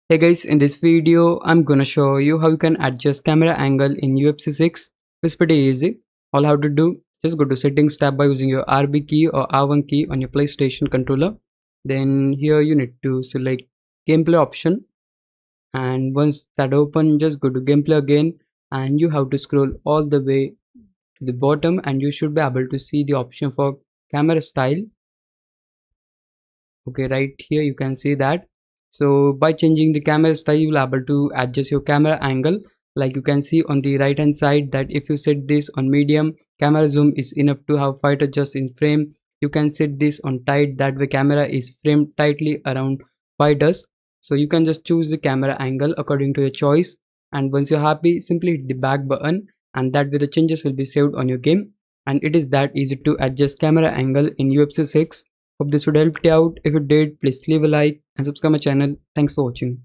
Hey guys, in this video, I'm gonna show you how you can adjust camera angle in UFC 6. It's pretty easy. All you have to do, just go to settings tab by using your RB key or R1 key on your PlayStation controller. Then here you need to select gameplay option. And once that open, just go to gameplay again. And you have to scroll all the way to the bottom and you should be able to see the option for camera style. Okay, right here you can see that. So by changing the camera style, you will able to adjust your camera angle. Like you can see on the right hand side that if you set this on medium, camera zoom is enough to have fighter just in frame. You can set this on tight, that way camera is framed tightly around fighters. So you can just choose the camera angle according to your choice, and once you're happy, simply hit the back button, and that way the changes will be saved on your game. And it is that easy to adjust camera angle in UFC 6. Hope this would help you out. If it did, please leave a like and subscribe my channel. Thanks for watching.